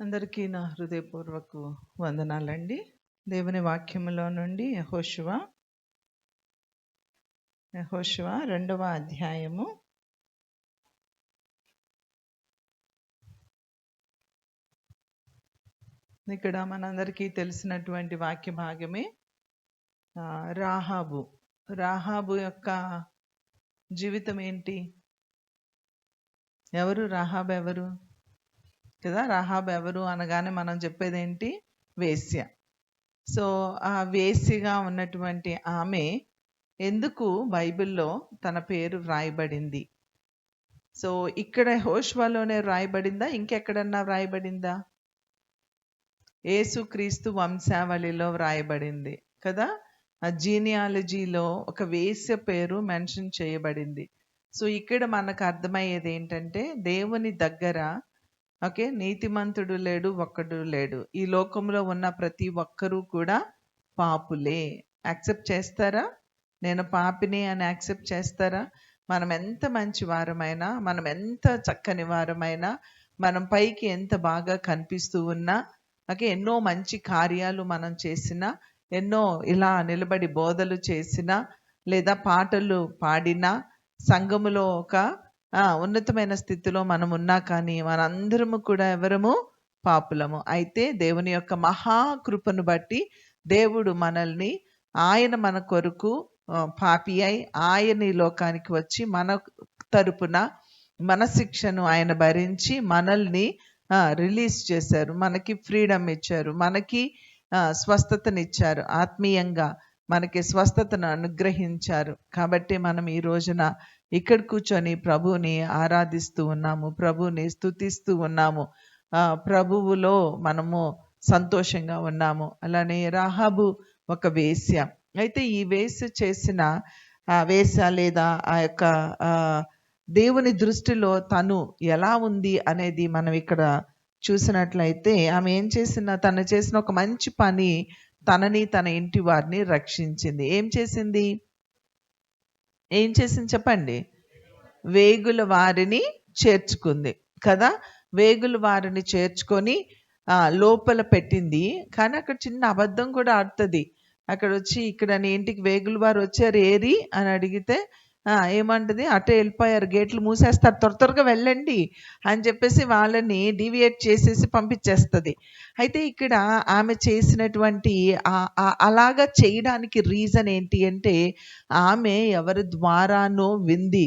అందరికీ నా హృదయపూర్వక వందనాలండి. దేవుని వాక్యములో నుండి యెహోషువ 2వ అధ్యాయము ఇక్కడ మనందరికీ తెలిసినటువంటి వాక్య భాగమే రాహాబు యొక్క జీవితం ఏంటి? ఎవరు రాహాబు? ఎవరు కదా? రాహాబు ఎవరు అనగానే మనం చెప్పేది ఏంటి? వేశ్య. సో ఆ వేశ్యగా ఉన్నటువంటి ఆమె ఎందుకు బైబిల్లో తన పేరు వ్రాయబడింది? సో ఇక్కడ యెహోషువలోనే వ్రాయబడిందా, ఇంకెక్కడన్నా వ్రాయబడిందా? యేసుక్రీస్తు వంశావళిలో వ్రాయబడింది కదా. ఆ జీనియాలజీలో ఒక వేశ్య పేరు మెన్షన్ చేయబడింది. సో ఇక్కడ మనకు అర్థమయ్యేది ఏంటంటే, దేవుని దగ్గర నీతిమంతుడు లేడు, ఒక్కడు లేడు. ఈ లోకంలో ఉన్న ప్రతి ఒక్కరూ కూడా పాపులే. యాక్సెప్ట్ చేస్తారా? నేను పాపిని అని యాక్సెప్ట్ చేస్తారా? మనం ఎంత మంచి వారమైనా, మనం ఎంత చక్కని వారమైనా, మనం పైకి ఎంత బాగా కనిపిస్తూ ఉన్నా, ఎన్నో మంచి కార్యాలు మనం చేసినా, ఎన్నో ఇలా నిలబడి బోధలు చేసినా, లేదా పాటలు పాడినా, సంఘములో ఒక ఉన్నతమైన స్థితిలో మనం ఉన్నా కానీ మనందరము కూడా ఎవరము? పాపులము. అయితే దేవుని యొక్క మహాకృపను బట్టి దేవుడు మనల్ని, ఆయన మన కొరకు పాపి అయి ఆయన ఈ లోకానికి వచ్చి మన తరపున మన శిక్షను ఆయన భరించి మనల్ని రిలీజ్ చేశారు. మనకి ఫ్రీడమ్ ఇచ్చారు, మనకి స్వస్థతనిచ్చారు, ఆత్మీయంగా మనకి స్వస్థతను అనుగ్రహించారు. కాబట్టి మనం ఈ రోజున ఇక్కడ కూర్చొని ప్రభువుని ఆరాధిస్తూ ఉన్నాము, ప్రభువుని స్తుతిస్తూ ఉన్నాము, ప్రభువులో మనము సంతోషంగా ఉన్నాము. అలానే రాహాబు ఒక వేశ్య. అయితే ఈ వేశ్య చేసిన వేశ్య లేదా ఆ యొక్క దేవుని దృష్టిలో తను ఎలా ఉంది అనేది మనం ఇక్కడ చూసినట్లయితే, ఆమె ఏం చేసిన, తను చేసిన ఒక మంచి పని తనని తన ఇంటి వారిని రక్షించింది. ఏం చేసింది చెప్పండి? వేగుల వారిని చేర్చుకుంది కదా. వేగుల వారిని చేర్చుకొని లోపల పెట్టింది. కానీ అక్కడ చిన్న అబద్ధం కూడా ఆడుతుంది. అక్కడ వచ్చి, ఇక్కడ నీ ఇంటికి వేగుల వారు వచ్చారు ఏరి అని అడిగితే ఏమంటది? అటే వెళ్ళిపోయారు, గేట్లు మూసేస్తారు, త్వరగా వెళ్ళండి అని చెప్పేసి వాళ్ళని డీవియేట్ చేసేసి పంపించేస్తుంది. అయితే ఇక్కడ ఆమె చేసినటువంటి అలాగా చేయడానికి రీజన్ ఏంటి అంటే, ఆమె ఎవరి ద్వారానో వింది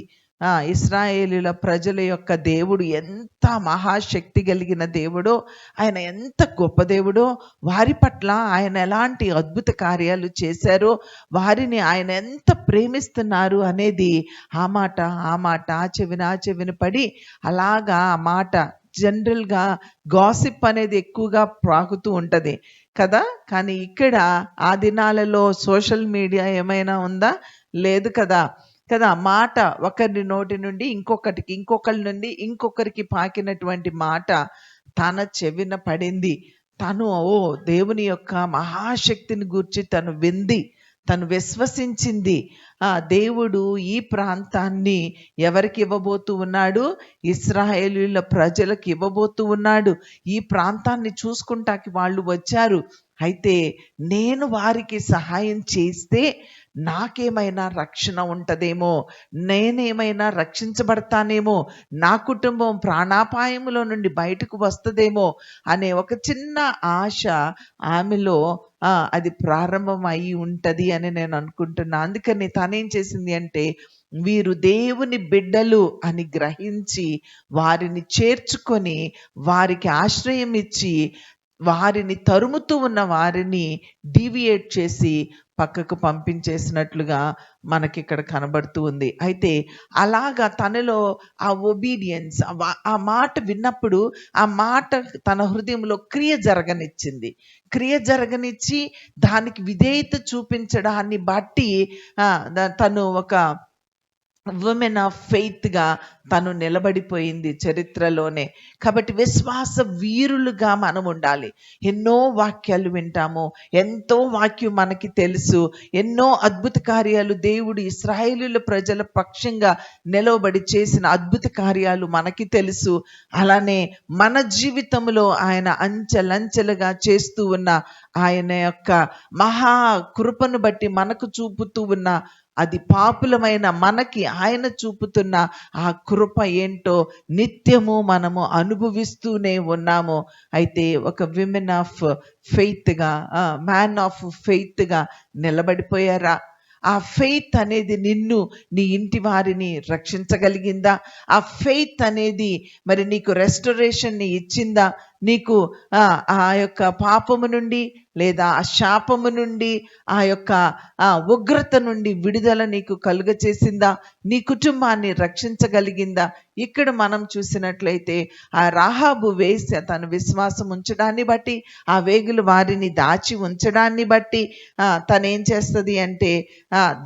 ఇశ్రాయేలీల ప్రజల యొక్క దేవుడు ఎంత మహాశక్తి కలిగిన దేవుడో, ఆయన ఎంత గొప్ప దేవుడో, వారి పట్ల ఆయన ఎలాంటి అద్భుత కార్యాలు చేశారో, వారిని ఆయన ఎంత ప్రేమిస్తున్నారు అనేది ఆ మాట ఆ చెవిన పడి అలాగా ఆ మాట జనరల్గా గాసిప్ అనేది ఎక్కువగా ప్రాగుతూ ఉంటుంది కదా. కానీ ఇక్కడ ఆ దినాలలో సోషల్ మీడియా ఏమైనా ఉందా? లేదు కదా. మాట ఒకరి నోటి నుండి ఇంకొకరి నుండి ఇంకొకరికి పాకినటువంటి మాట తన చెవిన పడింది. తను దేవుని యొక్క మహాశక్తిని గూర్చి తను వింది, తను విశ్వసించింది. దేవుడు ఈ ప్రాంతాన్ని ఎవరికి ఇవ్వబోతూ ఉన్నాడు? ఇశ్రాయేలీయుల ప్రజలకు ఇవ్వబోతూ ఉన్నాడు. ఈ ప్రాంతాన్ని చూసుకుంటాకి వాళ్ళు వచ్చారు. అయితే నేను వారికి సహాయం చేస్తే నాకేమైనా రక్షణ ఉంటదేమో, నేనేమైనా రక్షించబడతానేమో, నా కుటుంబం ప్రాణాపాయములో నుండి బయటకు వస్తుందేమో అనే ఒక చిన్న ఆశ ఆమెలో అది ప్రారంభం అయి ఉంటది అని నేను అనుకుంటున్నా. అందుకని తనేం చేసింది అంటే, వీరు దేవుని బిడ్డలు అని గ్రహించి వారిని చేర్చుకొని వారికి ఆశ్రయం ఇచ్చి వారిని తరుముతూ ఉన్న వారిని డీవియేట్ చేసి పక్కకు పంపించేసినట్లుగా మనకి ఇక్కడ కనబడుతూ ఉంది. అయితే అలాగా తనలో ఆ ఒబీడియన్స్, ఆ మాట విన్నప్పుడు ఆ మాట తన హృదయంలో క్రియ జరగనిచ్చి దానికి విధేయత చూపించడాన్ని బట్టి తను ఒక ఉమెన్ ఆఫ్ ఫెయిత్గా తను నిలబడిపోయింది చరిత్రలోనే. కాబట్టి విశ్వాస వీరులుగా మనం ఉండాలి. ఎన్నో వాక్యాలు వింటాము, ఎంతో వాక్యం మనకి తెలుసు, ఎన్నో అద్భుత కార్యాలు దేవుడు ఇశ్రాయేలీయుల ప్రజల పక్షంగా నిలవబడి చేసిన అద్భుత కార్యాలు మనకి తెలుసు. అలానే మన జీవితంలో ఆయన అంచెలంచెలుగా చేస్తూ ఉన్న ఆయన యొక్క మహా కృపను బట్టి మనకు చూపుతూ ఉన్న, అది పాపులమైన మనకి ఆయన చూపుతున్న ఆ కృప ఏంటో నిత్యము మనము అనుభవిస్తూనే ఉన్నాము. అయితే ఒక విమెన్ ఆఫ్ ఫెయిత్గా, మ్యాన్ ఆఫ్ ఫెయిత్గా నిలబడిపోయారా? ఆ ఫెయిత్ అనేది నిన్ను, నీ ఇంటి వారిని రక్షించగలిగిందా? ఆ ఫెయిత్ అనేది మరి నీకు రెస్టరేషన్ని ఇచ్చిందా? నీకు ఆ యొక్క పాపము నుండి లేదా ఆ శాపము నుండి, ఆ యొక్క ఉగ్రత నుండి విడుదల నీకు కలుగ చేసిందా? నీ కుటుంబాన్ని రక్షించగలిగిందా? ఇక్కడ మనం చూసినట్లయితే ఆ రాహాబు వేశ్య తన విశ్వాసం ఉంచడాన్ని బట్టి, ఆ వేగులు వారిని దాచి ఉంచడాన్ని బట్టి తనేం చేస్తుంది అంటే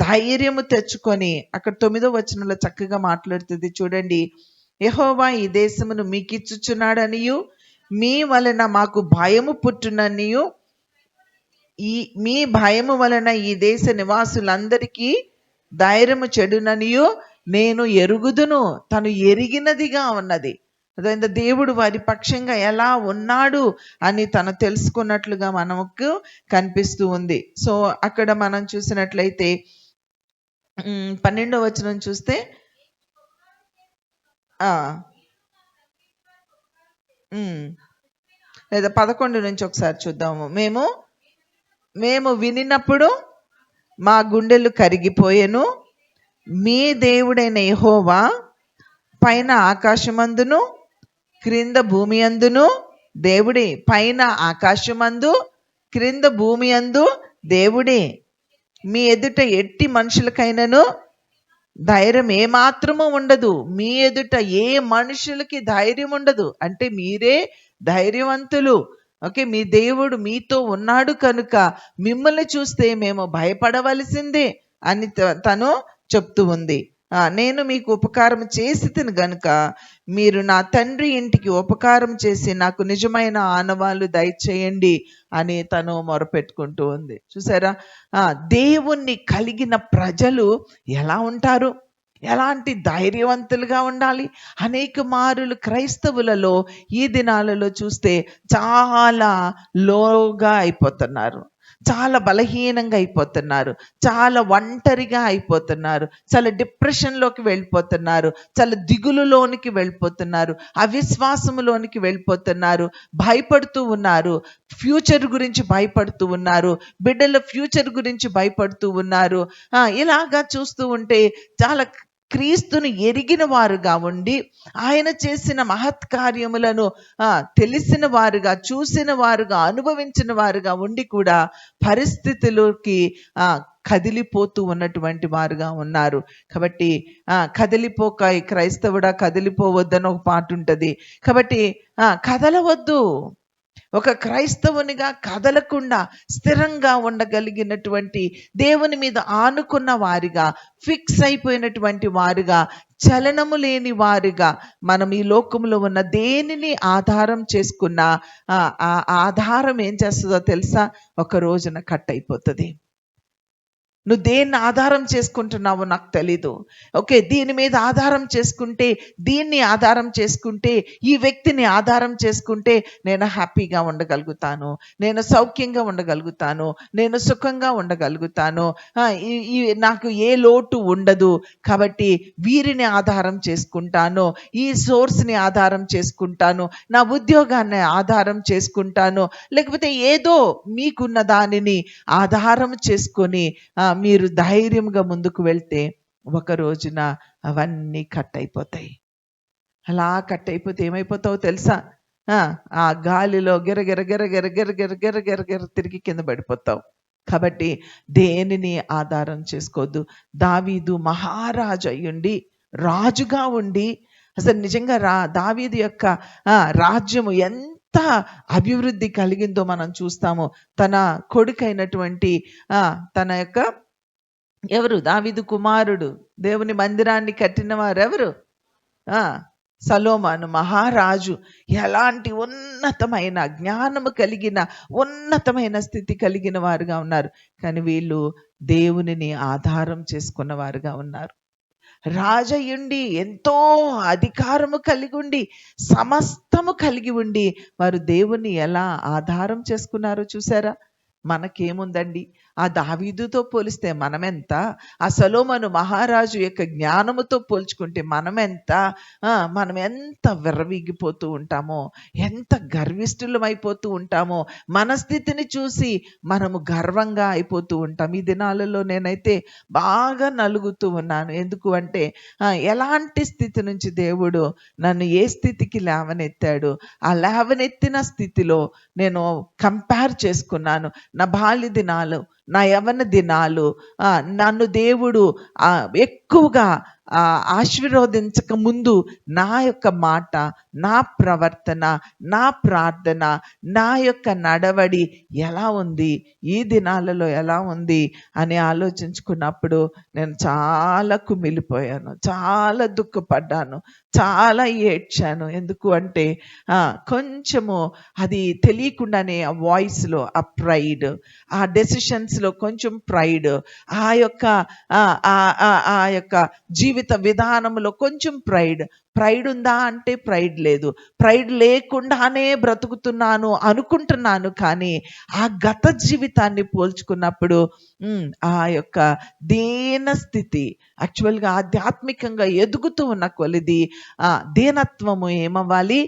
ధైర్యము తెచ్చుకొని, అక్కడ 9వ వచనంలో చక్కగా మాట్లాడుతుంది చూడండి. యెహోవా ఈ దేశమును మీకిచ్చుచున్నాడనియు, మీ వలన మాకు భయము పుట్టుననియు, మీ భయము వలన ఈ దేశ నివాసులందరికీ ధైర్యము చెడుననియు నేను ఎరుగుదును. తను ఎరిగినదిగా ఉన్నది. అదే దేవుడు వారి పక్షంగా ఎలా ఉన్నాడు అని తను తెలుసుకున్నట్లుగా మనకు కనిపిస్తూ ఉంది. సో అక్కడ మనం చూసినట్లయితే 12వ వచనం చూస్తే లేదా 11 నుంచి ఒకసారి చూద్దాము. మేము వినినప్పుడు మా గుండెలు కరిగిపోయెను. మీ దేవుడైన యెహోవా పైన ఆకాశమందును క్రింద భూమి అందును దేవుడే. పైన ఆకాశమందు క్రింద భూమి అందు దేవుడే. మీ ఎదుట ఎట్టి మనుషులకైనాను ధైర్యం ఏమాత్రము ఉండదు. మీ ఎదుట ఏ మనుషులకి ధైర్యం ఉండదు. అంటే మీరే ధైర్యవంతులు. ఓకే, మీ దేవుడు మీతో ఉన్నాడు కనుక మిమ్మల్ని చూస్తే మేము భయపడవలసిందే అని తను చెప్తూ ఉంది. నేను మీకు ఉపకారం చేసి తిను గనుక మీరు నా తండ్రి ఇంటికి ఉపకారం చేసి నాకు నిజమైన ఆనవాళ్ళు దయచేయండి అని తను మొరపెట్టుకుంటూ ఉంది. చూసారా, దేవుణ్ణి కలిగిన ప్రజలు ఎలా ఉంటారు, ఎలాంటి ధైర్యవంతులుగా ఉండాలి. అనేక మారులు క్రైస్తవులలో ఈ దినాలలో చూస్తే చాలా లోగా అయిపోతున్నారు, చాలా బలహీనంగా అయిపోతున్నారు, చాలా ఒంటరిగా అయిపోతున్నారు, చాలా డిప్రెషన్లోకి వెళ్ళిపోతున్నారు, చాలా దిగులులోనికి వెళ్ళిపోతున్నారు, అవిశ్వాసములోనికి వెళ్ళిపోతున్నారు, భయపడుతూ ఉన్నారు, ఫ్యూచర్ గురించి భయపడుతూ ఉన్నారు, బిడ్డల ఫ్యూచర్ గురించి భయపడుతూ ఉన్నారు. ఇలాగా చూస్తూ ఉంటే చాలా క్రీస్తును ఎరిగిన వారుగా ఉండి, ఆయన చేసిన మహత్కార్యములను తెలిసిన వారుగా, చూసిన వారుగా, అనుభవించిన వారుగా ఉండి కూడా పరిస్థితులకి కదిలిపోతూ ఉన్నటువంటి వారుగా ఉన్నారు. కాబట్టి కదిలిపోక క్రైస్తవుడా కదిలిపోవద్దని ఒక పాట ఉంటుంది. కాబట్టి కదలవద్దు. ఒక క్రైస్తవునిగా కదలకుండా స్థిరంగా ఉండగలిగినటువంటి, దేవుని మీద ఆనుకున్న వారిగా, ఫిక్స్ అయిపోయినటువంటి వారుగా, చలనము లేని వారుగా మనం ఈ లోకంలో ఉన్న దేనిని ఆధారం చేసుకున్నా ఆ ఆధారం ఏం చేస్తుందో తెలుసా? ఒక రోజున కట్ అయిపోతుంది. నువ్వు దేన్ని ఆధారం చేసుకుంటున్నావో నాకు తెలీదు. ఓకే, దీని మీద ఆధారం చేసుకుంటే, దీన్ని ఆధారం చేసుకుంటే, ఈ వ్యక్తిని ఆధారం చేసుకుంటే నేను హ్యాపీగా ఉండగలుగుతాను, నేను సౌఖ్యంగా ఉండగలుగుతాను, నేను సుఖంగా ఉండగలుగుతాను, నాకు ఏ లోటు ఉండదు, కాబట్టి వీరిని ఆధారం చేసుకుంటాను, ఈ సోర్స్ని ఆధారం చేసుకుంటాను, నా ఉద్యోగాన్ని ఆధారం చేసుకుంటాను, లేకపోతే ఏదో మీకున్న దానిని ఆధారం చేసుకొని మీరు ధైర్యంగా ముందుకు వెళ్తే ఒక రోజున అవన్నీ కట్ అయిపోతాయి. అలా కట్ అయిపోతే ఏమైపోతావో తెలుసా? ఆ గాలిలో గిరగిర గిరగిర గిరగిర గిరగిర గిర తిరిగి కింద పడిపోతావు. కాబట్టి దేనిని ఆధారం చేసుకోవద్దు. దావీదు మహారాజు అయ్యుండి, రాజుగా ఉండి, అసలు నిజంగా దావీదు యొక్క రాజ్యము ఎంత అభివృద్ధి కలిగిందో మనం చూస్తాము. తన కొడుకైనటువంటి తన యొక్క ఎవరు? దావీదు కుమారుడు. దేవుని మందిరాన్ని కట్టిన వారు ఎవరు? సలోమాను మహారాజు. ఎలాంటి ఉన్నతమైన జ్ఞానము కలిగిన, ఉన్నతమైన స్థితి కలిగిన వారుగా ఉన్నారు. కానీ వీళ్ళు దేవునిని ఆధారం చేసుకున్న వారుగా ఉన్నారు. రాజయుండి, ఎంతో అధికారము కలిగి ఉండి, సమస్తము కలిగి ఉండి, వారు దేవుని ఎలా ఆధారం చేసుకున్నారో చూసారా? మనకేముందండి? ఆ దావీదుతో పోలిస్తే మనమెంత? ఆ సొలొమోను మహారాజు యొక్క జ్ఞానముతో పోల్చుకుంటే మనమెంత? మనం ఎంత విర్రవీగిపోతూ ఉంటామో, ఎంత గర్విష్ఠులమైపోతూ ఉంటామో, మన స్థితిని చూసి మనము గర్వంగా అయిపోతూ ఉంటాం. ఈ దినాలలో నేనైతే బాగా నలుగుతూ ఉన్నాను. ఎందుకు అంటే ఎలాంటి స్థితి నుంచి దేవుడు నన్ను ఏ స్థితికి లేవనెత్తాడు, ఆ లేవనెత్తిన స్థితిలో నేను కంపేర్ చేసుకున్నాను. నా బాల్య దినాలు, నా యవ్వన దినాలు, నన్ను దేవుడు ఎక్కువగా ఆశీర్వదించక ముందు నా యొక్క మాట, నా ప్రవర్తన, నా ప్రార్థన, నా యొక్క నడవడి ఎలా ఉంది, ఈ దినాలలో ఎలా ఉంది అని ఆలోచించుకున్నప్పుడు నేను చాలా కుమిలిపోయాను, చాలా దుఃఖపడ్డాను, చాలా ఏడ్చాను. ఎందుకు అంటే కొంచెము అది తెలియకుండానే ఆ వాయిస్లో ఆ ప్రైడ్, ఆ డెసిషన్స్లో కొంచెం ప్రైడ్, ఆ యొక్క జీవిత విధానంలో కొంచెం ప్రైడ్ ఉందా అంటే ప్రైడ్ లేదు. ప్రైడ్ లేకుండానే బ్రతుకుతున్నాను అనుకుంటున్నాను. కానీ ఆ గత జీవితాన్ని పోల్చుకున్నప్పుడు ఆ యొక్క దీన స్థితి, యాక్చువల్గా ఆధ్యాత్మికంగా ఎదుగుతూ ఉన్న కొలిది దీనత్వము ఏమవ్వాలి?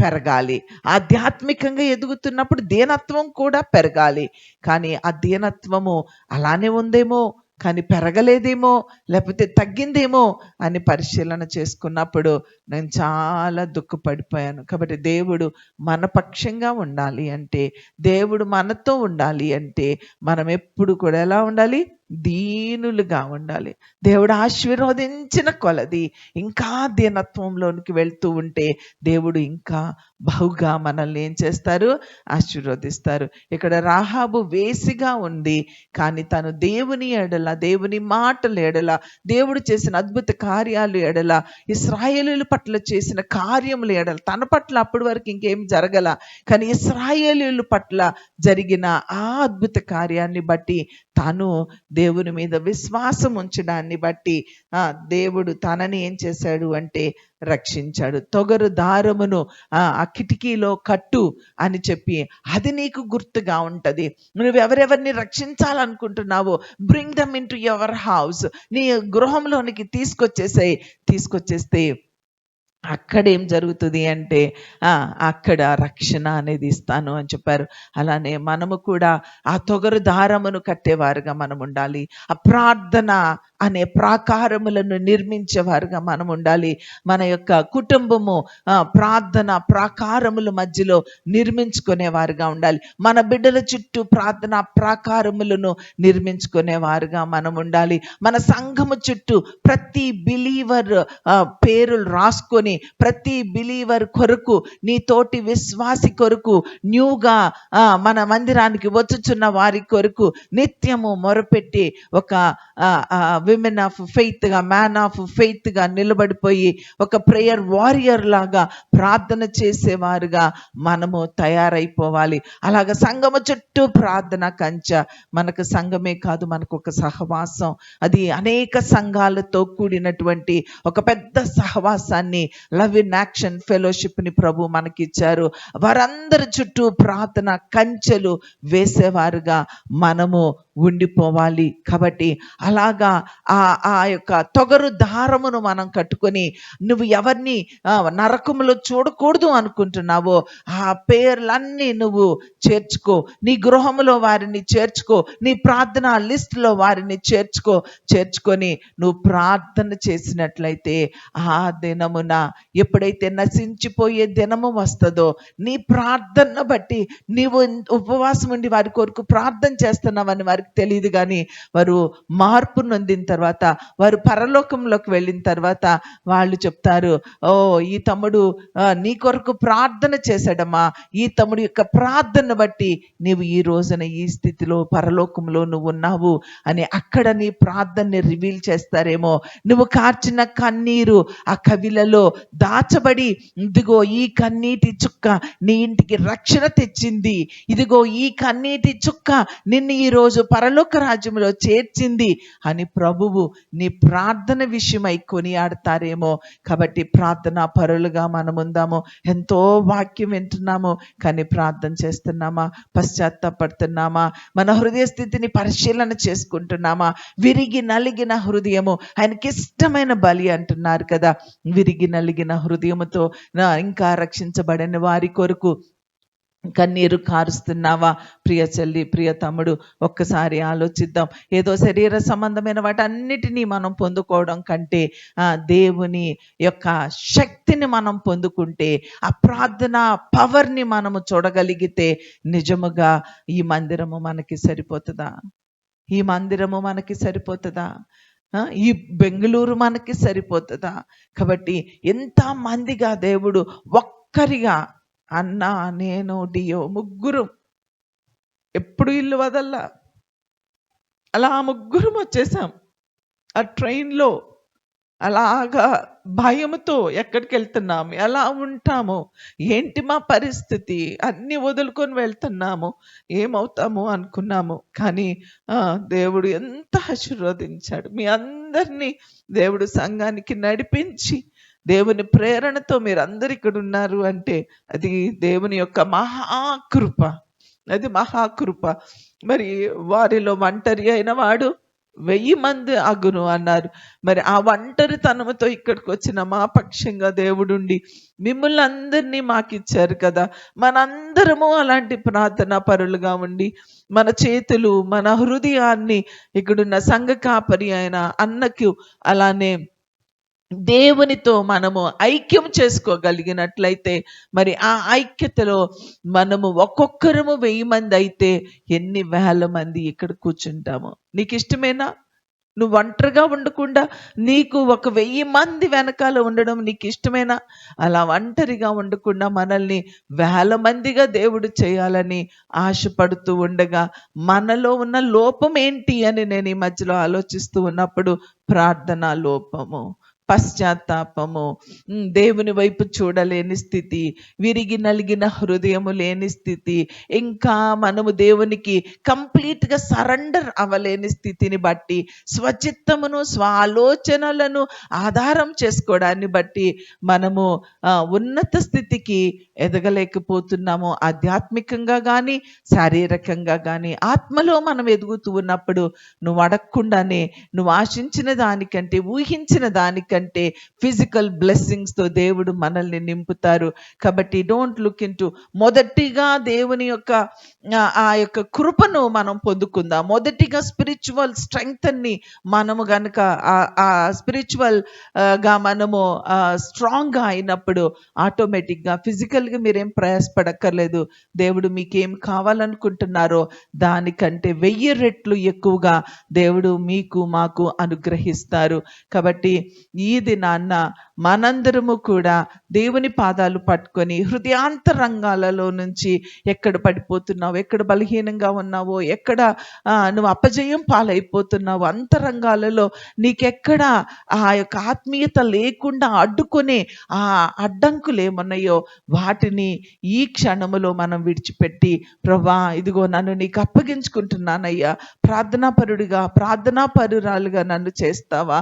పెరగాలి. ఆధ్యాత్మికంగా ఎదుగుతున్నప్పుడు దీనత్వం కూడా పెరగాలి. కానీ ఆ దీనత్వము అలానే ఉందేమో, కానీ పెరగలేదేమో, లేకపోతే తగ్గిందేమో అని పరిశీలన చేసుకున్నప్పుడు నేను చాలా దుఃఖపడిపోయాను. కాబట్టి దేవుడు మన పక్షంగా ఉండాలి అంటే, దేవుడు మనతో ఉండాలి అంటే మనం ఎప్పుడు కూడా ఎలా ఉండాలి? దీనులుగా ఉండాలి. దేవుడు ఆశీర్వదించిన కొలది ఇంకా దీనత్వంలోనికి వెళ్తూ ఉంటే దేవుడు ఇంకా బహుగా మనల్ని ఏం చేస్తారు? ఆశీర్వదిస్తారు. ఇక్కడ రాహాబు వేసిగా ఉంది, కానీ తను దేవుని ఎడల, దేవుని మాటల ఎడల, దేవుడు చేసిన అద్భుత కార్యాలు ఎడల, ఇశ్రాయేలీయుల పట్ల చేసిన కార్యముల ఎడల, తన పట్ల అప్పటి వరకు ఇంకేం జరగల, కానీ ఇశ్రాయేలీయుల పట్ల జరిగిన ఆ అద్భుత కార్యాన్ని బట్టి తను దేవుని మీద విశ్వాసం ఉంచడాన్ని బట్టి దేవుడు తనని ఏం చేశాడు అంటే రక్షించాడు. తొగరు దారమును ఆ కిటికీలో కట్టు అని చెప్పి అది నీకు గుర్తుగా ఉంటది. నువ్వు ఎవరెవరిని రక్షించాలనుకుంటున్నావో bring them in to your house, నీ గృహంలోనికి తీసుకొచ్చేస్తే అక్కడేం జరుగుతుంది అంటే అక్కడ రక్షణ అనేది ఇస్తాను అని చెప్పారు. అలానే మనము కూడా ఆ తొగరు దారమును కట్టేవారుగా మనం ఉండాలి. ఆ ప్రార్థన అనే ప్రాకారములను నిర్మించేవారుగా మనం ఉండాలి. మన యొక్క కుటుంబము ప్రార్థన ప్రాకారముల మధ్యలో నిర్మించుకునేవారుగా ఉండాలి. మన బిడ్డల చుట్టూ ప్రార్థన ప్రాకారములను నిర్మించుకునేవారుగా మనం ఉండాలి. మన సంఘము చుట్టూ ప్రతి బిలీవర్ పేరులు రాసుకొని ప్రతి బిలీవర్ కొరకు, నీ తోటి విశ్వాసి కొరకు, న్యూగా మన మందిరానికి వచ్చుచున్న వారి కొరకు నిత్యము మొరపెట్టి ఒక విమెన్ ఆఫ్ ఫెయిత్ గా, మ్యాన్ ఆఫ్ ఫెయిత్ గా నిలబడిపోయి ఒక ప్రేయర్ వారియర్ లాగా ప్రార్థన చేసేవారుగా మనము తయారైపోవాలి. అలాగ సంఘము చుట్టూ ప్రార్థన కంచ. మనకు సంఘమే కాదు, మనకు ఒక సహవాసం, అది అనేక సంఘాలతో కూడినటువంటి ఒక పెద్ద సహవాసాన్ని, లవ్ ఇన్ యాక్షన్ ఫెలోషిప్ ని ప్రభు మనకిచ్చారు. వారందరి చుట్టూ ప్రార్థన కంచెలు వేసేవారుగా మనము ఉండిపోవాలి. కాబట్టి అలాగా ఆ యొక్క తొగరు దారమును మనం కట్టుకొని, నువ్వు ఎవరిని నరకములో చూడకూడదు అనుకుంటున్నావో ఆ పేర్లన్నీ నువ్వు చేర్చుకో. నీ గృహములో వారిని చేర్చుకో, నీ ప్రార్థన లిస్టులో వారిని చేర్చుకొని నువ్వు ప్రార్థన చేసినట్లయితే ఆ దినమున ఎప్పుడైతే నశించిపోయే దినము వస్తుందో, నీ ప్రార్థన బట్టి నీవు ఉపవాసం ఉండి వారి కొరకు ప్రార్థన చేస్తున్నావని వారికి మనకు తెలియదు, కానీ వారు మార్పు నొందిన తర్వాత, వారు పరలోకంలోకి వెళ్ళిన తర్వాత వాళ్ళు చెప్తారు, ఓ ఈ తమ్ముడు నీ కొరకు ప్రార్థన చేశాడమ్మా, ఈ తమ్ముడు యొక్క ప్రార్థన బట్టి నీవు ఈ రోజున ఈ స్థితిలో పరలోకంలో నువ్వు ఉన్నావు అని అక్కడ నీ ప్రార్థనని రివీల్ చేస్తారేమో. నువ్వు కార్చిన కన్నీరు ఆ కవిలలో దాచబడి, ఇదిగో ఈ కన్నీటి చుక్క నీ ఇంటికి రక్షణ తెచ్చింది, ఇదిగో ఈ కన్నీటి చుక్క నిన్ను ఈరోజు పరలోక రాజ్యంలో చేర్చింది అని ప్రభువు నీ ప్రార్థన విషయమై కొనియాడతారేమో. కాబట్టి ప్రార్థనా పరులుగా మనం ఉందాము. ఎంతో వాక్యం వింటున్నాము, కానీ ప్రార్థన చేస్తున్నామా? పశ్చాత్తాపడుతున్నామా? మన హృదయ స్థితిని పరిశీలన చేసుకుంటున్నామా? విరిగి నలిగిన హృదయము ఆయనకి ఇష్టమైన బలి అంటున్నారు కదా. విరిగి నలిగిన హృదయముతో ఇంకా రక్షించబడని వారి కొరకు కన్నీరు కారుస్తున్నావా? ప్రియ చెల్లి, ప్రియ తమ్ముడు, ఒక్కసారి ఆలోచిద్దాం. ఏదో శరీర సంబంధమైన వాటన్నిటినీ మనం పొందుకోవడం కంటే దేవుని యొక్క శక్తిని మనం పొందుకుంటే, ఆ ప్రార్థన పవర్ని మనము చూడగలిగితే నిజముగా ఈ మందిరము మనకి సరిపోతుందా? ఈ మందిరము మనకి సరిపోతుందా? ఈ బెంగళూరు మనకి సరిపోతుందా? కాబట్టి ఎంతమందిగా దేవుడు ఒక్కరిగా, అన్న, నేను, డియో ముగ్గురు ఎప్పుడు ఇల్లు వదల్లా, అలా ముగ్గురం వచ్చేసాం ఆ ట్రైన్లో. అలాగా భయంతో ఎక్కడికి వెళ్తున్నాము, ఎలా ఉంటాము, ఏంటి మా పరిస్థితి, అన్నీ వదులుకొని వెళ్తున్నాము, ఏమవుతాము అనుకున్నాము. కానీ దేవుడు ఎంత ఆశీర్వదించాడు. మీ అందరినీ దేవుడు సంఘానికి నడిపించి, దేవుని ప్రేరణతో మీరు అందరు ఇక్కడ ఉన్నారు అంటే అది దేవుని యొక్క మహాకృప, అది మహాకృప. మరి వారిలో ఒంటరి అయిన వాడు 1000 మంది అగును అన్నారు. మరి ఆ ఒంటరితనంతో ఇక్కడికి వచ్చిన మా పక్షంగా దేవుడుండి మిమ్మల్ని అందరినీ మాకిచ్చారు కదా. మనందరము అలాంటి ప్రార్థనా పరులుగా ఉండి మన చేతులు, మన హృదయాన్ని ఇక్కడున్న సంఘ కాపరి అయిన అన్నకు అలానే దేవునితో మనము ఐక్యం చేసుకోగలిగినట్లయితే, మరి ఆ ఐక్యతలో మనము ఒక్కొక్కరము 1000 మంది అయితే ఎన్ని వేల మంది ఇక్కడ కూర్చుంటాము. నీకు ఇష్టమేనా? నువ్వు ఒంటరిగా ఉండకుండా నీకు 1000 మంది వెనకాల ఉండడం నీకు ఇష్టమేనా? అలా ఒంటరిగా ఉండకుండా మనల్ని 1000 మందిగా దేవుడు చేయాలని ఆశపడుతూ ఉండగా, మనలో ఉన్న లోపం ఏంటి అని నేను ఈ మధ్యలో ఆలోచిస్తూ ఉన్నప్పుడు, ప్రార్థనా లోపము, పశ్చాత్తాపము, దేవుని వైపు చూడలేని స్థితి, విరిగి నలిగిన హృదయము లేని స్థితి, ఇంకా మనము దేవునికి కంప్లీట్గా సరెండర్ అవ్వలేని స్థితిని బట్టి, స్వచిత్తమును స్వాలోచనలను ఆధారం చేసుకోవడాన్ని బట్టి మనము ఉన్నత స్థితికి ఎదగలేకపోతున్నాము. ఆధ్యాత్మికంగా కానీ శారీరకంగా కానీ ఆత్మలో మనం ఎదుగుతూ ఉన్నప్పుడు నువ్వు అడగకుండానే నువ్వు ఆశించిన దానికంటే, ఊహించిన దానికంటే ఫిజికల్ బ్లెస్సింగ్స్తో దేవుడు మనల్ని నింపుతారు. కాబట్టి డోంట్ లుక్ ఇంటూ, మొదటిగా దేవుని యొక్క ఆ యొక్క కృపను మనం పొందుకుందాం. మొదటిగా స్పిరిచువల్ స్ట్రెంగ్త్ ని మనము గనుక ఆ స్పిరిచువల్ గా మనము స్ట్రాంగ్గా అయినప్పుడు ఆటోమేటిక్గా ఫిజికల్గా మీరేం ప్రయాసపడక్కర్లేదు. దేవుడు మీకేం కావాలనుకుంటున్నారో దానికంటే 1000 రెట్లు ఎక్కువగా దేవుడు మీకు మాకు అనుగ్రహిస్తారు. కాబట్టి ఈ దినాన్న మనందరము కూడా దేవుని పాదాలు పట్టుకొని హృదయాంతరంగాలలో నుంచి ఎక్కడ పడిపోతున్నావు, ఎక్కడ బలహీనంగా ఉన్నావో, ఎక్కడ నువ్వు అపజయం పాలైపోతున్నావు, అంతరంగాలలో నీకెక్కడ ఆ యొక్క ఆత్మీయత లేకుండా అడ్డుకునే ఆ అడ్డంకులు ఏమన్నాయో వాటిని ఈ క్షణములో మనం విడిచిపెట్టి, ప్రభా ఇదిగో నన్ను నీకు అప్పగించుకుంటున్నానయ్యా, ప్రార్థనాపరుడిగా ప్రార్థనాపరురాలుగా నన్ను చేస్తావా,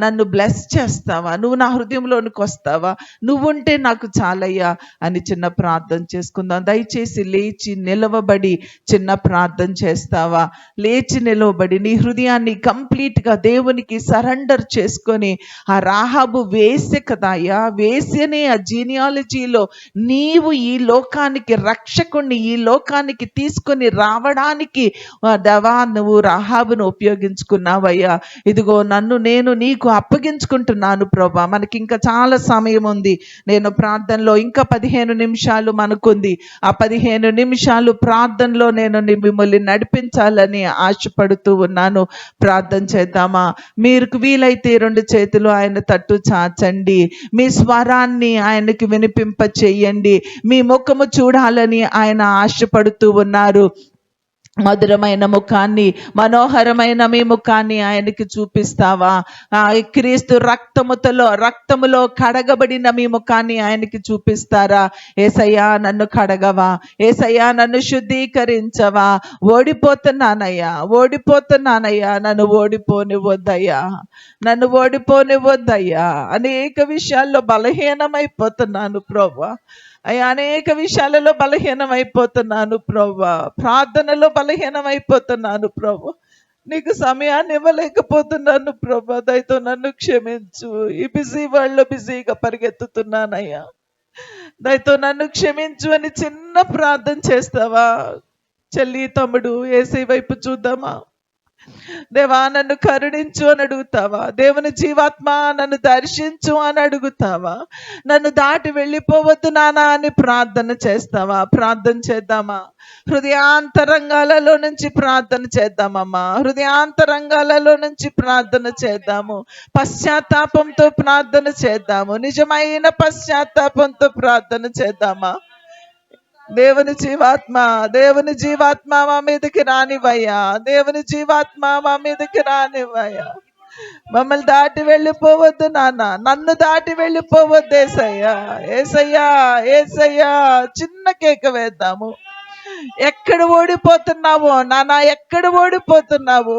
నన్ను బ్లెస్ చేస్తావా, నువ్వు నా హృదయంలోనికి వస్తావా, నువ్వుంటే నాకు చాలయ్యా అని చిన్న ప్రార్థన చేసుకుందాం. దయచేసి లేచి నిలవబడి చిన్న ప్రార్థన చేస్తావా? లేచి నిలవబడి నీ హృదయాన్ని కంప్లీట్గా దేవునికి సరెండర్ చేసుకొని, ఆ రాహాబు వేసే కదాయ్యా, వేసేనే ఆ జీనియాలజీలో నీవు ఈ లోకానికి రక్షకుణ్ణి, ఈ లోకానికి తీసుకొని రావడానికి దవా నువ్వు రాహాబును ఉపయోగించుకున్నావయ్యా. ఇదిగో నన్ను నేను నీకు అప్పగించుకుంటున్నాను వేడుకుంటున్నాను ప్రభా. మనకి ఇంకా చాలా సమయం ఉంది. నేను ప్రార్థనలో ఇంకా 15 నిమిషాలు మనకుంది. ఆ 15 నిమిషాలు ప్రార్థనలో నేను మిమ్మల్ని నడిపించాలని ఆశపడుతూ ఉన్నాను. ప్రార్థన చేద్దామా? మీరు వీలైతే 2 చేతులు ఆయన తట్టు చాచండి. మీ స్వరాన్ని ఆయనకి వినిపింప చెయ్యండి. మీ ముఖము చూడాలని ఆయన ఆశపడుతూ ఉన్నారు. మధురమైన ముఖాన్ని, మనోహరమైన మీ ముఖాన్ని ఆయనకి చూపిస్తావా? క్రీస్తు రక్తములో కడగబడిన మీ ముఖాన్ని ఆయనకి చూపిస్తారా? ఏసయ్యా నన్ను కడగవా, ఏసయ్యా నన్ను శుద్ధీకరించవా, ఓడిపోతున్నానయ్యా, నన్ను ఓడిపోనివద్దయ్యా. అనేక విషయాల్లో బలహీనమైపోతున్నాను ప్రభువా. అయ్యా, అనేక విషయాలలో బలహీనమైపోతున్నాను ప్రభువా. ప్రార్థనలో బలహీనమైపోతున్నాను ప్రభువా. నీకు సమయాన్ని ఇవ్వలేకపోతున్నాను ప్రభువా. దయతో నన్ను క్షమించు. ఈ బిజీ వరల్డ్లో బిజీగా పరిగెత్తుతున్నానయ్యా. దయతో నన్ను క్షమించు అని చిన్న ప్రార్థన చేస్తావా? చెల్లి, తమ్ముడు, యేసయ్య వైపు చూద్దామా? దేవా నన్ను కరుణించు అని అడుగుతావా? దేవుని జీవాత్మ నన్ను దర్శించు అని అడుగుతావా? నన్ను దాటి వెళ్ళిపోవద్దు నానా అని ప్రార్థన చేస్తావా? ప్రార్థన చేద్దామా? హృదయాంతరంగాలలో నుంచి ప్రార్థన చేద్దామమ్మా. హృదయాంతరంగాలలో నుంచి ప్రార్థన చేద్దాము. పశ్చాత్తాపంతో ప్రార్థన చేద్దాము. నిజమైన పశ్చాత్తాపంతో ప్రార్థన చేద్దామా? దేవుని జీవాత్మ మా మీదకి రానివయ్యా. దేవుని జీవాత్మ మా మీదకి రానివయ్యా. మమ్మల్ని దాటి వెళ్ళిపోవద్దు నాన్న, నన్ను దాటి వెళ్ళిపోవద్దు ఏసయ్యా. ఏసయ్యా చిన్న కేక వేద్దాము. ఎక్కడ ఓడిపోతున్నావో నాన్న, ఎక్కడ ఓడిపోతున్నావు?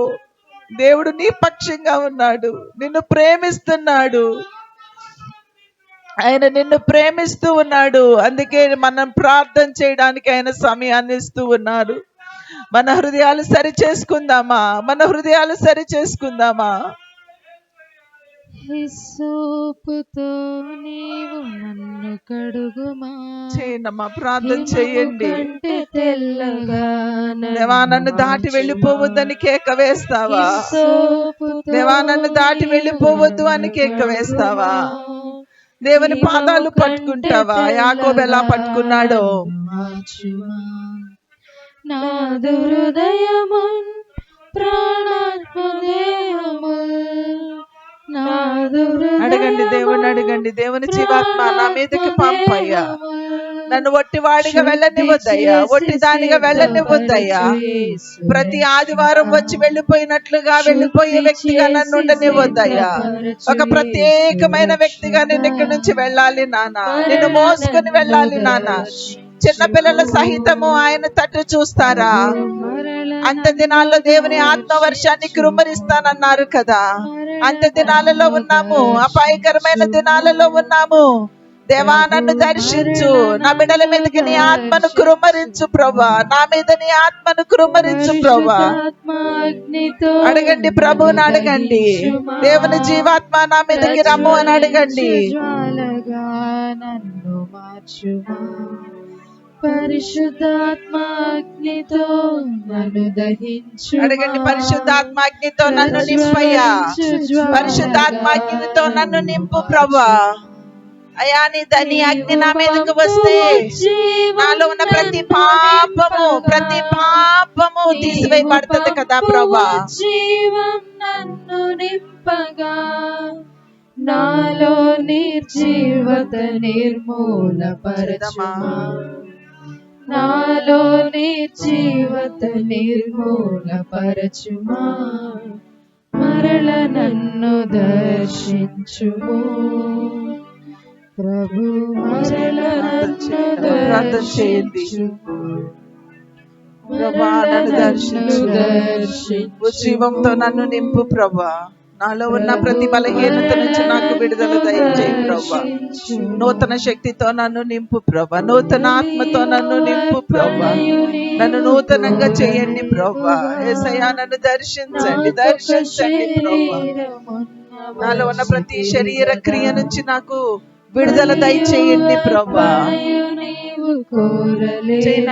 దేవుడు నీ పక్షంగా ఉన్నాడు, నిన్ను ప్రేమిస్తున్నాడు. ఆయన నిన్ను ప్రేమిస్తూ ఉన్నాడు. అందుకే మనం ప్రార్థన చేయడానికి ఆయన సమయాన్ని ఇస్తూ ఉన్నారు. మన హృదయాలు సరి చేసుకుందామా? చేయనమ్మా, ప్రార్థన చేయండి. దేవా నన్ను దాటి వెళ్ళిపోవద్దని కేక వేస్తావా? దేవా నన్ను దాటి వెళ్ళిపోవద్దు అని కేక వేస్తావా? దేవుని పాదాలు పట్టుకుంటావా? యాకోబు ఎలా పట్టుకున్నాడో. నాదు హృదయము ప్రాణాత్మదేహము అడగండి, దేవుని అడగండి. దేవుని జీవాత్మ నా మీదకి పంపయ్యా. నన్ను ఒట్టివాడిగా వెళ్ళనివ్వద్దయ్యా, ఒట్టిదానిగా వెళ్ళనివ్వద్దయ్యా. ప్రతి ఆదివారం వచ్చి వెళ్ళిపోయినట్లుగా వెళ్ళిపోయే వ్యక్తిగా నన్ను ఉండనివ్వద్దయ్యా. ఒక ప్రత్యేకమైన వ్యక్తిగా నేను ఇక్కడి నుంచి వెళ్ళాలి నాన్న. నిన్ను మోసుకొని వెళ్ళాలి నాన్న. చిన్నపిల్లల సహితము ఆయన తట్టు చూస్తారా? అంత దినాల్లో దేవుని ఆత్మవర్షాన్ని కుమ్మరిస్తానన్నారు కదా. అంత దినాలలో ఉన్నాము, అపాయకరమైన దినాలలో ఉన్నాము. దేవా నన్ను దర్శించు, నా బిడ్డల మీదకి నీ ఆత్మను కుమ్మరించు ప్రభా. నా మీద నీ ఆత్మను కుమ్మరించు ప్రభా. అడగండి, ప్రభువుని అడగండి. దేవుని జీవాత్మ నా మీదకి రమ్ము అని అడగండి. పరిశుద్ధాత్మాగ్నితో నన్ను దహించు. అడగండి, పరిశుద్ధాత్మాగ్నితో నన్ను నింపయ్యా. పరిశుద్ధాత్మాగ్నితో నన్ను నింపు ప్రభా. అయ్యా నీ అగ్ని నా మీదకు వస్తే నాలో ఉన్న ప్రతి పాపము తీసివేయబడుతుంది కదా ప్రభా. జీవం నన్ను నింపగా నాలో నిర్జీవత నిర్మూలపరచుమా. నాలో నిర్జీవత నిర్మూలపరచుమా. మరల నన్ను దర్శించుము ప్రభు. మరల నన్ను దర్శించుము ప్రభా. నన్ను దర్శించు, జీవంతో నన్ను నింపు ప్రభా. నాలో ఉన్న ప్రతి బలహీనత నుంచి నాకు విడుదల దయచేయి ప్రభా. నూతన శక్తితో నన్ను నింపు ప్రభా. నూతన ఆత్మతో నన్ను నింపు ప్రభా. నన్ను నూతనంగా చేయండి ప్రభా. యేసయ్యా నన్ను దర్శించండి ప్రభా. నాలో ఉన్న ప్రతి శరీర క్రియ నుంచి నాకు విడుదల దయచేయండి ప్రభా.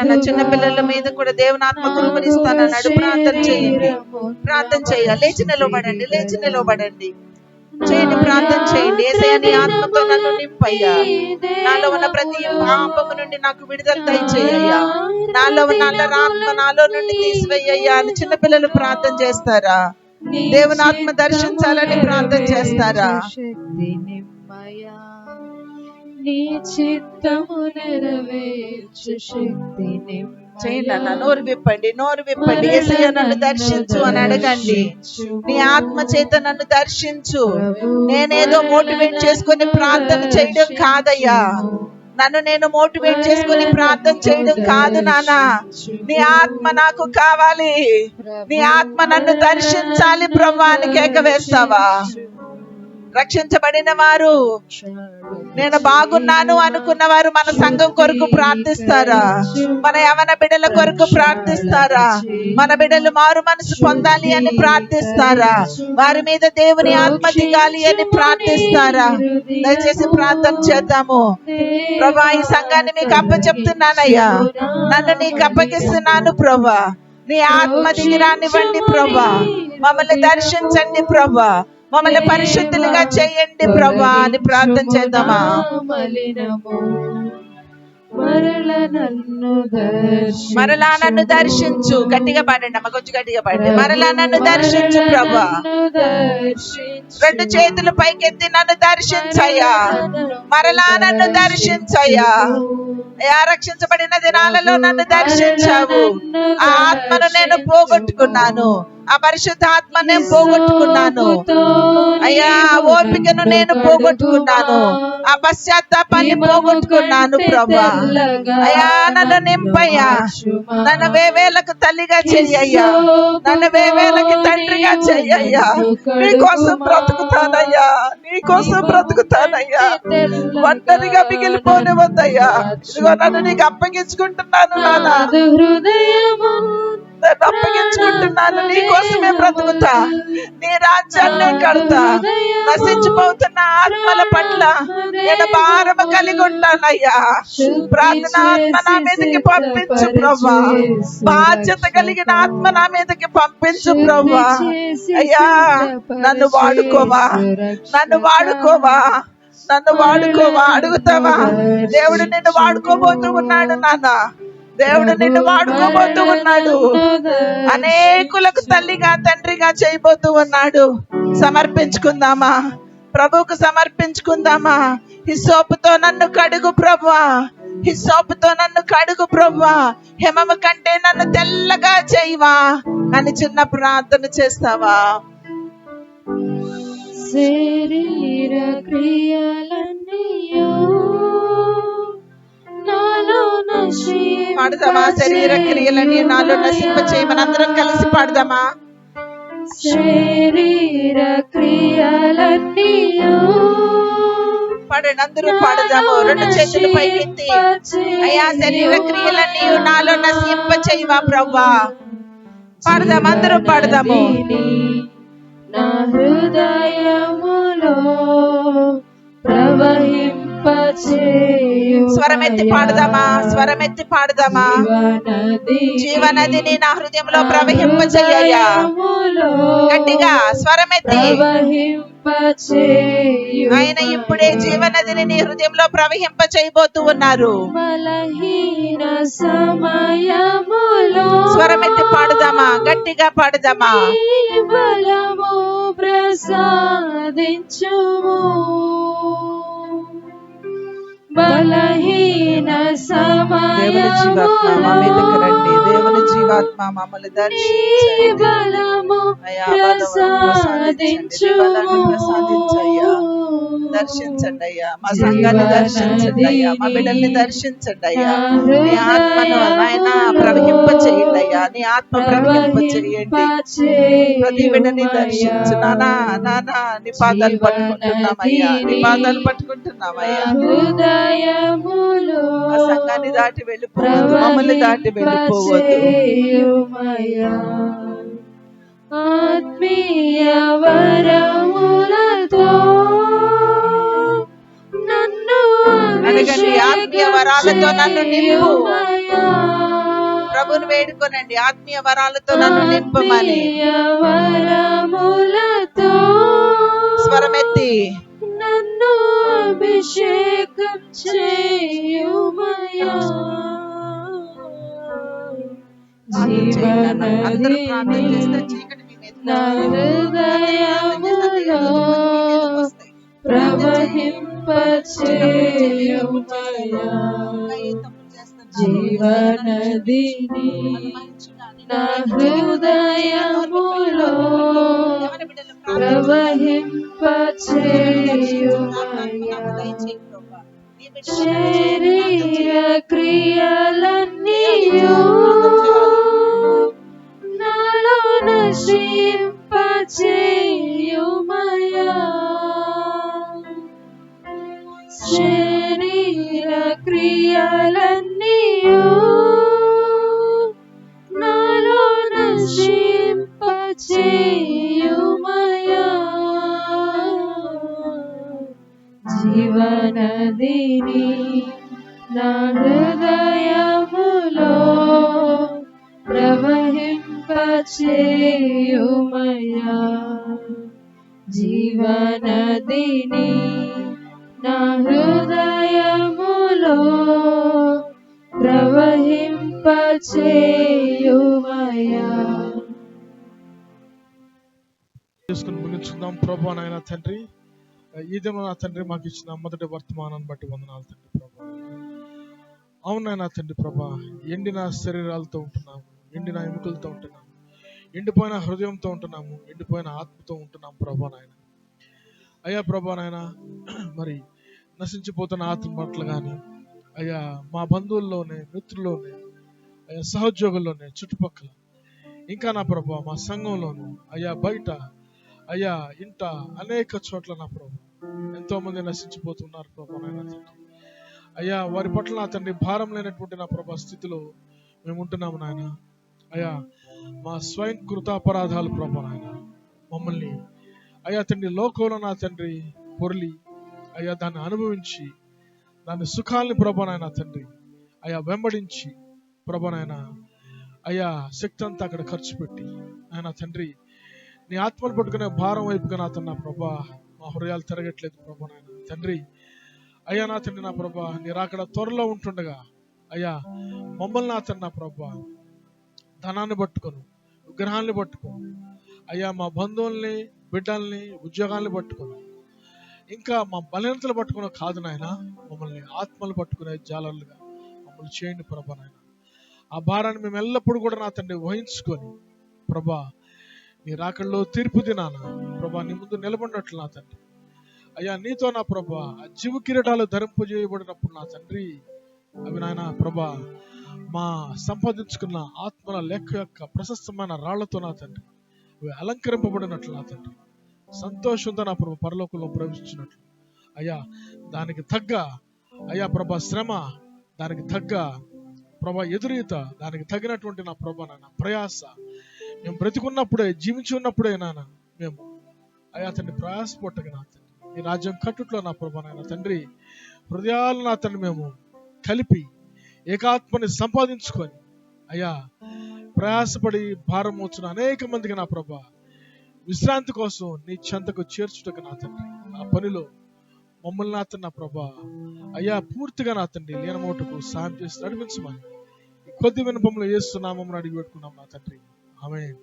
నా చిన్న పిల్లల మీద కూడా దేవుని ఆత్మ కుమ్మరిస్తానన్నాడు. ప్రార్థన చేయండి. లేచి నిలబడండి. చేయండి, ప్రార్థన చేయండి. యేసయ్య నీ ఆత్మతో నన్ను నింపయ్యా. నాలో ఉన్న ప్రతి పాపము నుండి నాకు విడుదల దయచేయ్యా. నాలో ఉన్న ఆత్మ నాలో నుండి తీసివేయ్యా అని చిన్నపిల్లలు ప్రార్థన చేస్తారా? దేవుని ఆత్మ దర్శించాలని ప్రార్థన చేస్తారా? శక్తి నిమ్మయా, నీ చిత్తము నెరవేర్చు శక్తి చేయండి అన్న. నోరు విప్పండి, నోరు విప్పండి. యేసయ్య నన్ను దర్శించు అని అడగండి. నీ ఆత్మ చేత నన్ను దర్శించు. నేనేదో మోటివేట్ చేసుకుని ప్రార్థన చేయడం కాదయ్యా. నన్ను నేను మోటివేట్ చేసుకుని ప్రార్థన చేయడం కాదు నానా. నీ ఆత్మ నాకు కావాలి. నీ ఆత్మ నన్ను దర్శించాలి ప్రభువా అని కేక వేస్తావా? రక్షించబడిన వారు, నేను బాగున్నాను అనుకున్న వారు మన సంఘం కొరకు ప్రార్థిస్తారా? మన యవన బిడ్డల కొరకు ప్రార్థిస్తారా? మన బిడ్డలు మారు మనసు పొందాలి అని ప్రార్థిస్తారా? వారి మీద దేవుని ఆత్మ దిగాలి అని ప్రార్థిస్తారా? దయచేసి ప్రార్థన చేద్దాము. ప్రభా, ఈ సంఘాన్ని మీకు అప్పచెప్తున్నానయ్యా. నన్ను నీకు అప్పగిస్తున్నాను ప్రభా. నీ ఆత్మ దిగి రానివ్వండి ప్రభా. మమ్మల్ని దర్శించండి ప్రభా. మమ్మల్ని పరిశుద్ధులుగా చేయండి ప్రభా అని ప్రార్థన చేద్దామా? మరలా నన్ను దర్శించు. గట్టిగా పాడండి అమ్మ, కొంచెం గట్టిగా పాడండి. మరలా నన్ను దర్శించు ప్రభా. రెండు చేతులు పైకెత్తి నన్ను దర్శించయ్యా. మరలా నన్ను దర్శించయ్యా. అయ్యా, రక్షించబడిన దినాలలో నన్ను దర్శించావు. ఆ ఆత్మను నేను పోగొట్టుకున్నాను. ఆ పరిశుద్ధ ఆత్మ నేను పోగొట్టుకున్నాను అయ్యా. ఆ ఓపికను నేను పోగొట్టుకున్నాను. ఆ పశ్చాత్తాపాన్ని పోగొట్టుకున్నాను ప్రభా. అయ్యా, నన్ను నింపయ్యా. నన్ను వేవేలకు తల్లిగా చెయ్యయ్యా. నన్ను వేవేలకి తండ్రిగా చెయ్యయ్యా. నీ కోసం బ్రతుకుతానయ్యా. నీ కోసం బ్రతుకుతానయ్యా. ఒంటరిగా మిగిలిపోనివద్దయ్యా. ఇదిగో నన్ను నీకు అప్పగించుకుంటున్నాను నాన్న. నేను అప్పగించుకుంటున్నాను. నీ కోసమే బ్రతుకుతా. నీ రాజ్యాన్ని కడతా. నశించిపోతున్న ఆత్మల పట్ల నేను భారము కలిగి ఉంటానయ్యా. ప్రార్థన ఆత్మ నా మీదకి పంపించు ప్రభా. బాధ్యత కలిగిన ఆత్మ నా మీదకి పంపించు ప్రభా. అయ్యా, నన్ను వాడుకోవా. నన్ను వాడుకోవా. నన్ను వాడుకోవా. అడుగుతావా? దేవుడు నిన్ను వాడుకోబోతూ ఉన్నాడు నాన్న. దేవుడు నిన్ను వాడుకోబోతూ ఉన్నాడు. అనేకులకు తల్లిగా తండ్రిగా చేయబోతూ ఉన్నాడు. సమర్పించుకుందామా? ప్రభువుకు సమర్పించుకుందామా? హిస్సోపుతో నన్ను కడుగు ప్రభువా. హిస్సోపుతో నన్ను కడుగు ప్రభువా. హిమము కంటే నన్ను తెల్లగా చేయవా అని చిన్న ప్రార్థన చేస్తావా? శరీర క్రియలన్నీయో పాడదామా? శరీర క్రియలని నాలో నశింప చేయమని అందరం కలిసి పాడదామా? శరీర క్రియలన్నీయో పాడండి, అందరూ పాడదాము. రెండు చేతులు పైకెత్తి అయ్యా, శరీర క్రియలన్నీ నాలో నశింప చేయవా ప్రభువా. పాడదాము, అందరూ పాడదాము. నా హృదయములో స్వరమెత్తి పాడదామా? స్వరమెత్తి పాడదామా? జీవనదిని నా హృదయంలో ప్రవహింపచేయ్యా. గట్టిగా స్వరమెత్తి. ఆయన ఇప్పుడే జీవనదిని నీ హృదయంలో ప్రవహింప చేయబోతూ ఉన్నారు. స్వరమెత్తి పాడదామా? గట్టిగా పాడదామా? బలము ప్రసాదించుము. బలహీన దేవుని జీవాత్మ మా మీదకి రండి. దేవుని జీవాత్మ మమ్మల్ని దర్శించండి. బలము ప్రసాదించయ్యా. దర్శించండి అయ్యా. మా సంఘాన్ని దర్శించండి అయ్యా. మా బిడ్డల్ని దర్శించండి అయ్యా. నీ ఆత్మను ఆయన ప్రవహింప చేయండి అయ్యా. నీ ఆత్మ ప్రవహింప చేయండి. ప్రతి బిడ్డని దర్శించు నానా. నానా, నీ పాదాలు పట్టుకుంటున్నామయ్యా. నీ పాదాలు పట్టుకుంటున్నామయ్యా. మా సంఘాన్ని దాటి వెళ్ళిపోవద్దు. మమ్మల్ని దాటి వెళ్ళిపోవద్దు. ఆత్మీయ వరములతో నన్ను అడగండి. ఆత్మీయ వరాలతో నన్ను నింపు. ప్రభుని వేడుకోనండి. ఆత్మీయ వరాలతో నన్ను నింపమని. వరములతో స్వరమెత్తి అభిషేకం చేయుమయ్యా జీవనదిని నా హృదయములో ప్రవహింపచేయుమయ్యా జీవనదిని నా హృదయములో ప్రవహింపచేయుమయ్యా శరీర క్రియలన్నీయు నాలో నశింపచేయుమయ్యా శరీర క్రియలన్నీయు నాలో నశింపచేయుమయ్యా జీవనదిని నా హృదయములో ప్రవహింపచేయుమయ్యా జీవనదిని నా హృదయములో ప్రవహింపచేయుమయ్యా. చేసుకుని ముగించుకుందాం. ప్రభా నాయన తండ్రి, ఈ దినం నా తండ్రి మాకు ఇచ్చిన మొదటి వర్తమానాన్ని బట్టి వందనాలు తండ్రి. ప్రభా అవునాయన తండ్రి, ప్రభా ఎండిన శరీరాలతో ఉంటున్నాము, ఎండిన ఎముకలతో ఉంటున్నాము, ఎండిపోయిన హృదయంతో ఉంటున్నాము, ఎండిపోయిన ఆత్మతో ఉంటున్నాం ప్రభా నాయన. అయ్యా ప్రభా నాయన, మరి నశించిపోతున్న ఆత్మ పట్ల కానీ అయ్యా మా బంధువుల్లోనే, మిత్రుల్లోనే, అయ్యా సహోద్యోగుల్లోనే, చుట్టుపక్కల ఇంకా నా ప్రభా మా సంఘంలోను, అయ్యా బయట, అయ్యా ఇంట అనేక చోట్ల నా ప్రభా ఎంతో మంది నశించిపోతున్నారు ప్రభా నాయన తండ్రి. అయ్యా వారి పట్ల నా తండ్రి భారం లేనటువంటి నా ప్రభా స్థితిలో మేము ఉంటున్నాము నాయన. అయ్యా మా స్వయం కృతాపరాధాలు ప్రభా నాయన మమ్మల్ని అయ్యా తండ్రి లోకంలో నా తండ్రి పొర్లి అయ్యా దాన్ని అనుభవించి దాని సుఖాలని ప్రభా నాయన తండ్రి అయ్యా వెంబడించి ప్రభా నాయన అయ్యా శక్తి అంతా అక్కడ ఖర్చు పెట్టి ఆయన తండ్రి నీ ఆత్మను పట్టుకునే భారం వైపుగా నా తన ప్రభా మా హృదయాలు తిరగట్లేదు ప్రభా నాయన తండ్రి. అయ్యా నా తండ్రి నా ప్రభా నీ రాకడ త్వరలో ఉంటుండగా అయ్యా మమ్మల్ని నా తండ్రి నా ప్రభా ధనాన్ని పట్టుకొని, విగ్రహాన్ని పట్టుకొని, అయ్యా మా బంధువుల్ని, బిడ్డల్ని, ఉద్యోగాల్ని పట్టుకొని, ఇంకా మా బలహీనతలు పట్టుకునే కాదు నాయన, మమ్మల్ని ఆత్మలు పట్టుకునే జాలర్లుగా మమ్మల్ని చేయండి ప్రభా నాయన. ఆ భారాన్ని మేము ఎల్లప్పుడూ కూడా నా తండ్రి వహించుకొని ప్రభా నీ రాకడలో తీర్పు దినాన ప్రభా నీ ముందు నిలబడినట్లు నా తండ్రి అయ్యా నీతో నా ప్రభా ఆ జీవ కిరీటాలు ధరింపజేయబడినప్పుడు నా తండ్రి అవి నాయన ప్రభా మా సంపాదించుకున్న ఆత్మల లెక్క యొక్క ప్రశస్తమైన రాళ్లతో నా తండ్రి అవి అలంకరింపబడినట్లు నా తండ్రి సంతోషంతో నా ప్రభా పరలోకంలో ప్రవేశించినట్లు అయ్యా దానికి తగ్గ అయ్యా ప్రభా శ్రమ, దానికి తగ్గ ప్రభా ఎదురీత, దానికి తగినటువంటి నా ప్రభా నాన్న ప్రయాస మేము బ్రతికున్నప్పుడే, జీవించి ఉన్నప్పుడే నాన్న మేము అయ్యా తండ్రి ప్రయాసపట్టగా నా తండ్రి ఈ రాజ్యం కట్టుట్లో నా ప్రభా నాయన తండ్రి హృదయాలు నా తండ్రి మేము కలిపి ఏకాత్మని సంపాదించుకొని అయ్యా ప్రయాసపడి భారం మోచిన అనేక మందికి నా ప్రభా విశ్రాంతి కోసం నీ చెంతకు చేర్చుటకు నా తండ్రి ఆ పనిలో మమ్మల్ని నా తండ్రి నా ప్రభా అయ్యా పూర్తిగా నా తండ్రి లేనమోటుకు సాయం చేసి నడిపించమని కొద్ది వినపంలో యేసు నామమున అడిగి పెట్టుకున్నాం నా తండ్రి. ఆమేన్.